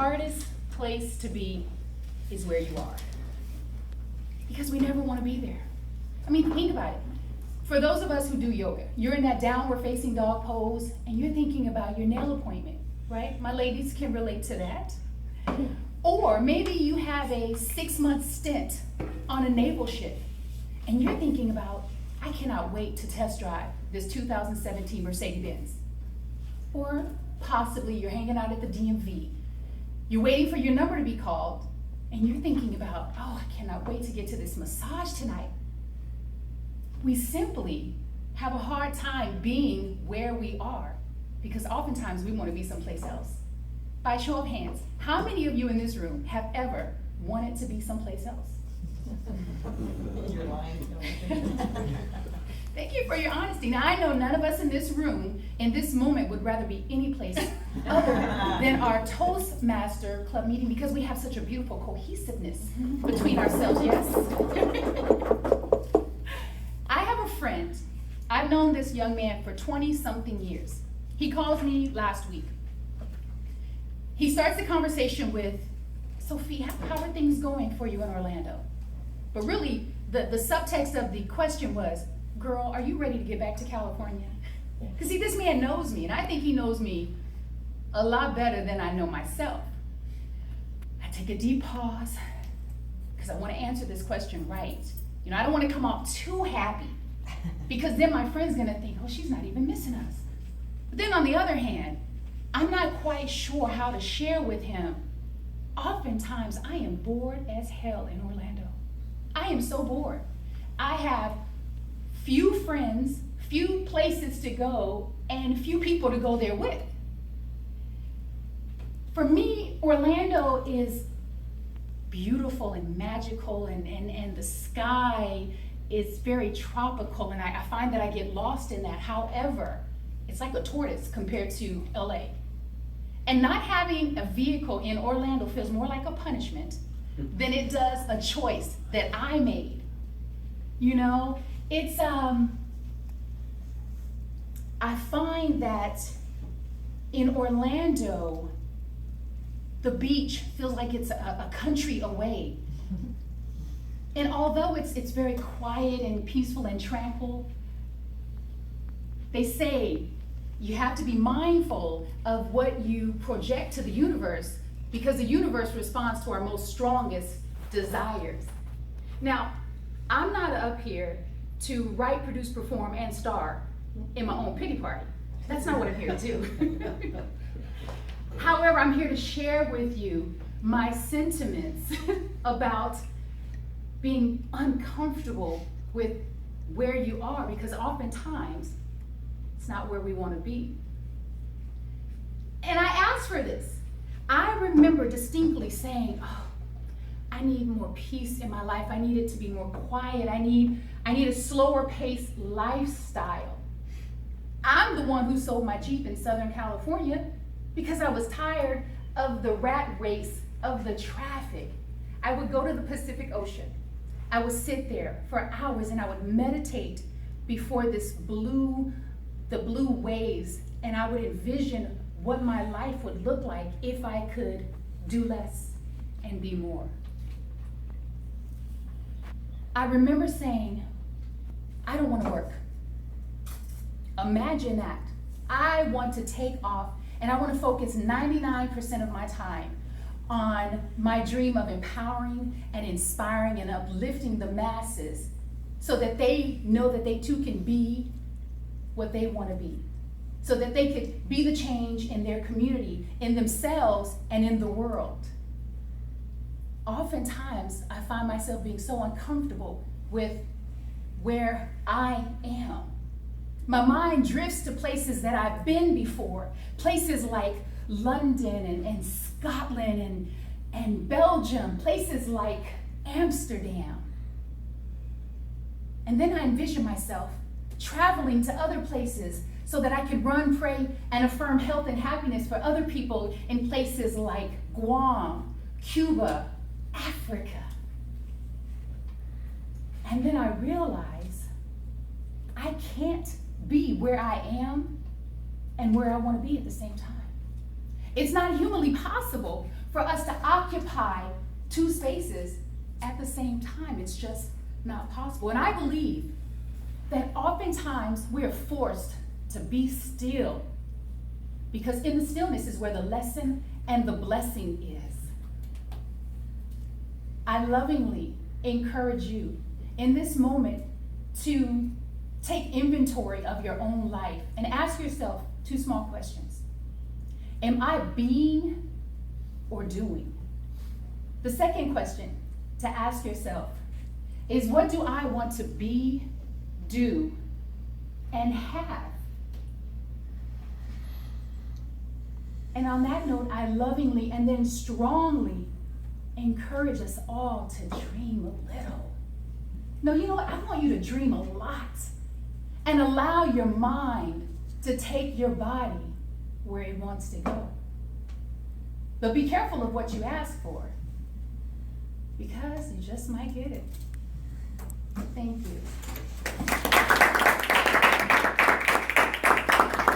hardest place to be is where you are. Because we never want to be there. I mean, think about it. For those of us who do yoga, you're in that downward facing dog pose and you're thinking about your nail appointment, right? My ladies can relate to that. Or maybe you have a 6-month stint on a naval ship and you're thinking about, I cannot wait to test drive this 2017 Mercedes-Benz. Or possibly you're hanging out at the DMV. You're waiting for your number to be called and you're thinking about, oh, I cannot wait to get to this massage tonight. We simply have a hard time being where we are because oftentimes we want to be someplace else. By show of hands, how many of you in this room have ever wanted to be someplace else? You're lying. Thank you for your honesty. Now, I know none of us in this room in this moment would rather be any place other than our Toastmaster club meeting because we have such a beautiful cohesiveness between ourselves, yes? I have a friend. I've known this young man for 20-something years. He calls me last week. He starts the conversation with, Sophie, how are things going for you in Orlando? But really, the subtext of the question was, girl, are you ready to get back to California? Because see, this man knows me, and I think he knows me a lot better than I know myself. I take a deep pause, because I want to answer this question right. You know, I don't want to come off too happy, because then my friend's going to think, oh, she's not even missing us. But then on the other hand, I'm not quite sure how to share with him. Oftentimes, I am bored as hell in Orlando. I am so bored. I have few friends, few places to go, and few people to go there with. For me, Orlando is beautiful and magical, and the sky is very tropical, and I find that I get lost in that. However, it's like a tortoise compared to LA. And not having a vehicle in Orlando feels more like a punishment than it does a choice that I made. You know, it's, I find that in Orlando, the beach feels like it's a country away. And although it's very quiet and peaceful and tranquil, they say you have to be mindful of what you project to the universe because the universe responds to our most strongest desires. Now, I'm not up here to write, produce, perform, and star in my own pity party. That's not what I'm here to do. However, I'm here to share with you my sentiments about being uncomfortable with where you are, because oftentimes it's not where we want to be. And I asked for this. I remember distinctly saying, oh, I need more peace in my life. I need it to be more quiet. I need a slower paced lifestyle. I'm the one who sold my Jeep in Southern California because I was tired of the rat race of the traffic. I would go to the Pacific Ocean. I would sit there for hours and I would meditate before the blue waves, and I would envision what my life would look like if I could do less and be more. I remember saying, I don't want to work. Imagine that. I want to take off and I want to focus 99% of my time on my dream of empowering and inspiring and uplifting the masses so that they know that they too can be what they want to be, so that they could be the change in their community, in themselves, and in the world. Oftentimes, I find myself being so uncomfortable with where I am. My mind drifts to places that I've been before, places like London and Scotland and Belgium, places like Amsterdam. And then I envision myself traveling to other places so that I could run, pray, and affirm health and happiness for other people in places like Guam, Cuba, Africa. And then I realize I can't be where I am and where I want to be at the same time. It's not humanly possible for us to occupy two spaces at the same time. It's just not possible. And I believe that oftentimes we're forced to be still, because in the stillness is where the lesson and the blessing is. I lovingly encourage you in this moment to take inventory of your own life and ask yourself two small questions. Am I being or doing? The second question to ask yourself is, what do I want to be, do, and have? And on that note, I lovingly and then strongly encourage us all to dream a little. No, you know what? I want you to dream a lot and allow your mind to take your body where it wants to go. But be careful of what you ask for, because you just might get it. Thank you.